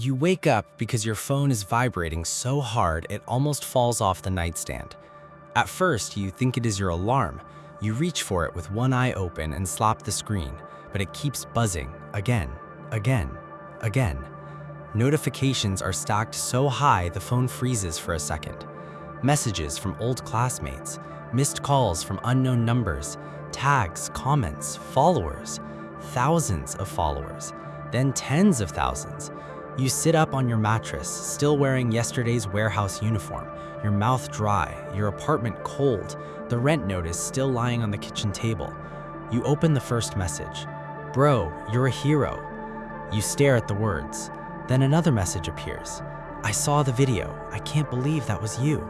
You wake up because your phone is vibrating so hard it almost falls off the nightstand. At first, you think it is your alarm. You reach for it with one eye open and slap the screen, but it keeps buzzing again, again, again. Notifications are stacked so high the phone freezes for a second. Messages from old classmates, missed calls from unknown numbers, tags, comments, followers, thousands of followers, then tens of thousands. You sit up on your mattress, still wearing yesterday's warehouse uniform, your mouth dry, your apartment cold, the rent notice still lying on the kitchen table. You open the first message. Bro, you're a hero. You stare at the words. Then another message appears. I saw the video. I can't believe that was you.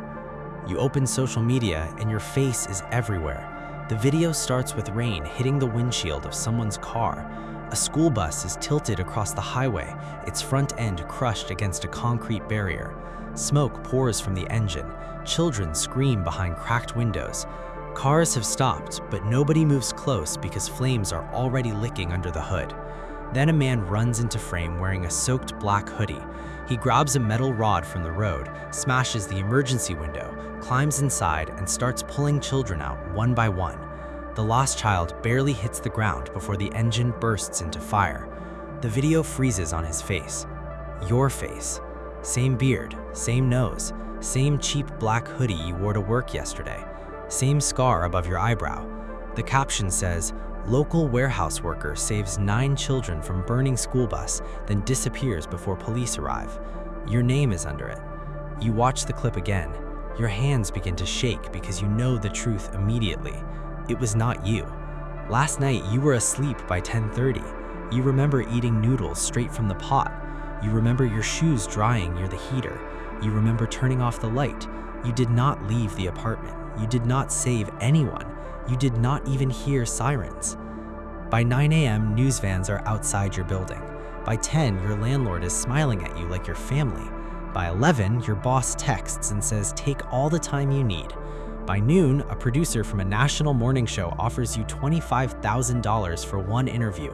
You open social media and your face is everywhere. The video starts with rain hitting the windshield of someone's car. A school bus is tilted across the highway, its front end crushed against a concrete barrier. Smoke pours from the engine. Children scream behind cracked windows. Cars have stopped, but nobody moves close because flames are already licking under the hood. Then a man runs into frame wearing a soaked black hoodie. He grabs a metal rod from the road, smashes the emergency window, climbs inside, and starts pulling children out one by one. The lost child barely hits the ground before the engine bursts into fire. The video freezes on his face. Your face. Same beard, same nose, same cheap black hoodie you wore to work yesterday, same scar above your eyebrow. The caption says, local warehouse worker saves 9 children from burning school bus, then disappears before police arrive. Your name is under it. You watch the clip again. Your hands begin to shake because you know the truth immediately. It was not you. Last night, you were asleep by 10:30. You remember eating noodles straight from the pot. You remember your shoes drying near the heater. You remember turning off the light. You did not leave the apartment. You did not save anyone. You did not even hear sirens. By 9 a.m., news vans are outside your building. By 10, your landlord is smiling at you like your family. By 11, your boss texts and says, take all the time you need. By noon, a producer from a national morning show offers you $25,000 for one interview.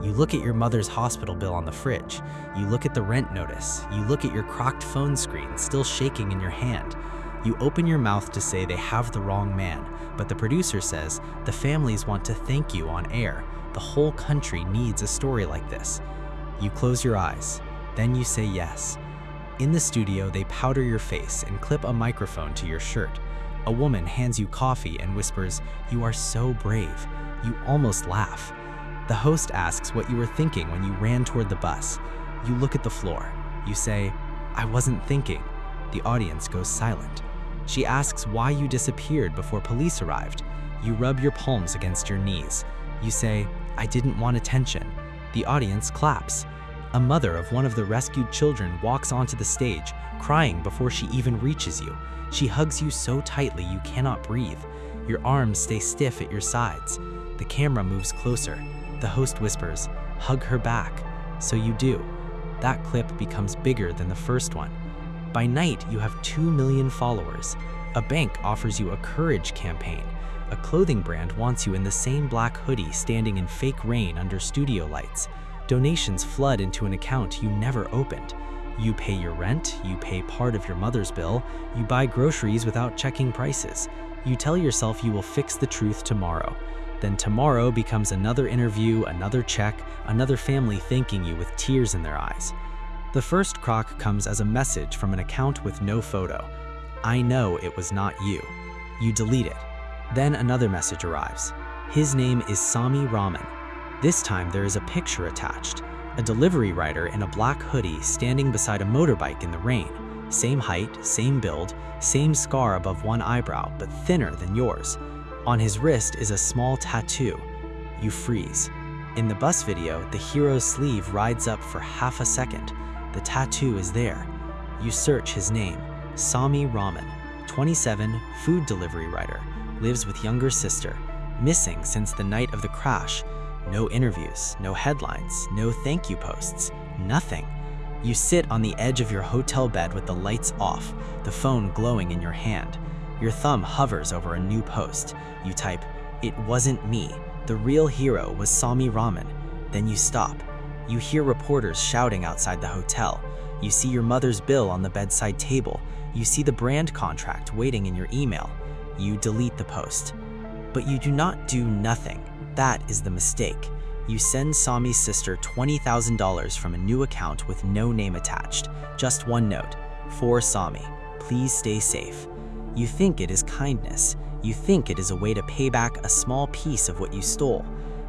You look at your mother's hospital bill on the fridge. You look at the rent notice. You look at your cracked phone screen still shaking in your hand. You open your mouth to say they have the wrong man, but the producer says the families want to thank you on air. The whole country needs a story like this. You close your eyes. Then you say yes. In the studio, they powder your face and clip a microphone to your shirt. A woman hands you coffee and whispers, "You are so brave." You almost laugh. The host asks what you were thinking when you ran toward the bus. You look at the floor. You say, "I wasn't thinking." The audience goes silent. She asks why you disappeared before police arrived. You rub your palms against your knees. You say, "I didn't want attention." The audience claps. A mother of one of the rescued children walks onto the stage, crying before she even reaches you. She hugs you so tightly you cannot breathe. Your arms stay stiff at your sides. The camera moves closer. The host whispers, "Hug her back." So you do. That clip becomes bigger than the first one. By night, you have 2 million followers. A bank offers you a courage campaign. A clothing brand wants you in the same black hoodie standing in fake rain under studio lights. Donations flood into an account you never opened. You pay your rent, you pay part of your mother's bill, you buy groceries without checking prices. You tell yourself you will fix the truth tomorrow. Then tomorrow becomes another interview, another check, another family thanking you with tears in their eyes. The first crock comes as a message from an account with no photo. I know it was not you. You delete it. Then another message arrives. His name is Sami Raman. This time there is a picture attached. A delivery rider in a black hoodie standing beside a motorbike in the rain. Same height, same build, same scar above one eyebrow, but thinner than yours. On his wrist is a small tattoo. You freeze. In the bus video, the hero's sleeve rides up for half a second. The tattoo is there. You search his name, Sami Raman, 27, food delivery rider, lives with younger sister, missing since the night of the crash. No interviews, no headlines, no thank you posts, nothing. You sit on the edge of your hotel bed with the lights off, the phone glowing in your hand. Your thumb hovers over a new post. You type, "It wasn't me. The real hero was Sami Raman." Then you stop. You hear reporters shouting outside the hotel. You see your mother's bill on the bedside table. You see the brand contract waiting in your email. You delete the post. But you do not do nothing. That is the mistake. You send Sami's sister $20,000 from a new account with no name attached. Just one note. For Sami, please stay safe. You think it is kindness. You think it is a way to pay back a small piece of what you stole.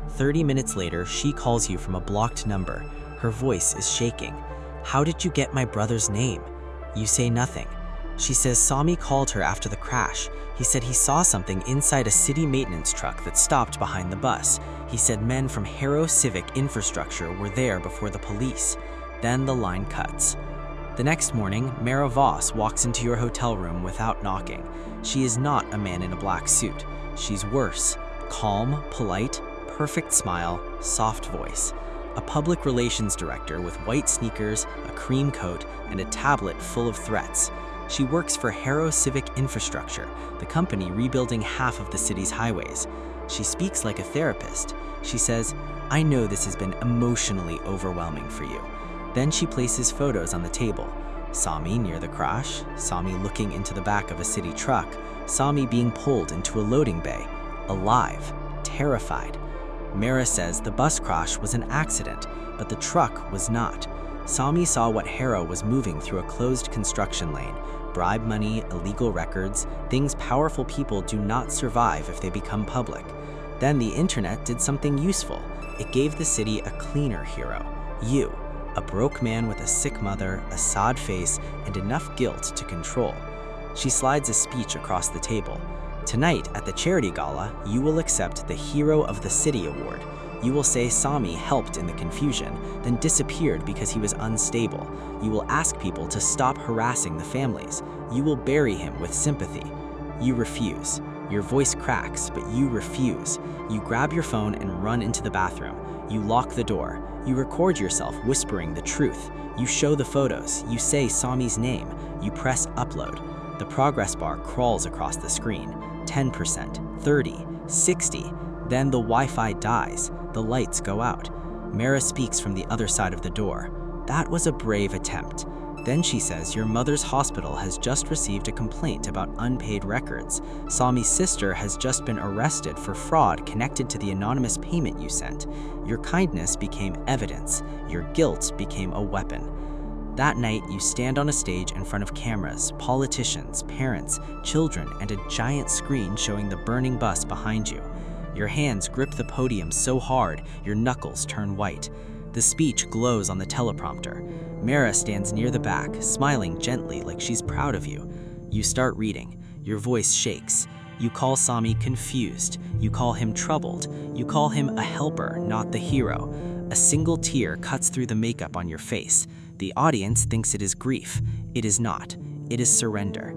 30 minutes later, she calls you from a blocked number. Her voice is shaking. How did you get my brother's name? You say nothing. She says Sami called her after the crash. He said he saw something inside a city maintenance truck that stopped behind the bus. He said men from Harrow Civic Infrastructure were there before the police. Then the line cuts. The next morning, Mara Voss walks into your hotel room without knocking. She is not a man in a black suit. She's worse. Calm, polite, perfect smile, soft voice. A public relations director with white sneakers, a cream coat, and a tablet full of threats. She works for Harrow Civic Infrastructure, the company rebuilding half of the city's highways. She speaks like a therapist. She says, I know this has been emotionally overwhelming for you. Then she places photos on the table. Sami near the crash, Sami looking into the back of a city truck, Sami being pulled into a loading bay, alive, terrified. Mara says the bus crash was an accident, but the truck was not. Sami saw what Harrow was moving through a closed construction lane. Bribe money, illegal records, things powerful people do not survive if they become public. Then the internet did something useful. It gave the city a cleaner hero. You, a broke man with a sick mother, a sad face, and enough guilt to control. She slides a speech across the table. Tonight, at the charity gala, you will accept the Hero of the City award. You will say Sami helped in the confusion, then disappeared because he was unstable. You will ask people to stop harassing the families. You will bury him with sympathy. You refuse. Your voice cracks, but you refuse. You grab your phone and run into the bathroom. You lock the door. You record yourself whispering the truth. You show the photos. You say Sami's name. You press upload. The progress bar crawls across the screen. 10%, 30, 60. Then the Wi-Fi dies. The lights go out. Mara speaks from the other side of the door. That was a brave attempt. Then she says your mother's hospital has just received a complaint about unpaid records. Sami's sister has just been arrested for fraud connected to the anonymous payment you sent. Your kindness became evidence. Your guilt became a weapon. That night, you stand on a stage in front of cameras, politicians, parents, children, and a giant screen showing the burning bus behind you. Your hands grip the podium so hard, your knuckles turn white. The speech glows on the teleprompter. Mara stands near the back, smiling gently like she's proud of you. You start reading. Your voice shakes. You call Sami confused. You call him troubled. You call him a helper, not the hero. A single tear cuts through the makeup on your face. The audience thinks it is grief. It is not. It is surrender.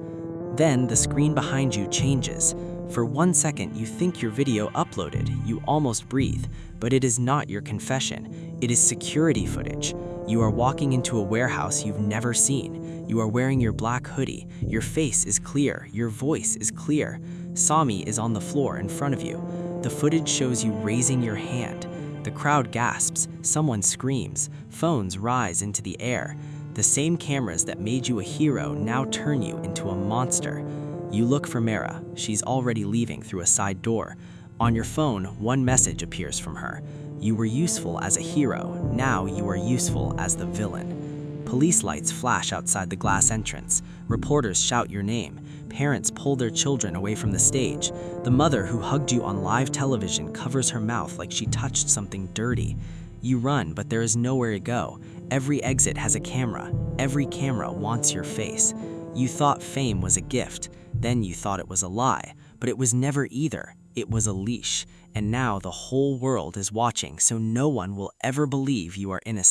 Then the screen behind you changes. For 1 second, you think your video uploaded. You almost breathe. But it is not your confession. It is security footage. You are walking into a warehouse you've never seen. You are wearing your black hoodie. Your face is clear. Your voice is clear. Sami is on the floor in front of you. The footage shows you raising your hand. The crowd gasps. Someone screams. Phones rise into the air. The same cameras that made you a hero now turn you into a monster. You look for Mara. She's already leaving through a side door. On your phone, one message appears from her. You were useful as a hero. Now you are useful as the villain. Police lights flash outside the glass entrance. Reporters shout your name. Parents pull their children away from the stage. The mother who hugged you on live television covers her mouth like she touched something dirty. You run, but there is nowhere to go. Every exit has a camera. Every camera wants your face. You thought fame was a gift. Then you thought it was a lie. But it was never either. It was a leash. And now the whole world is watching, so no one will ever believe you are innocent.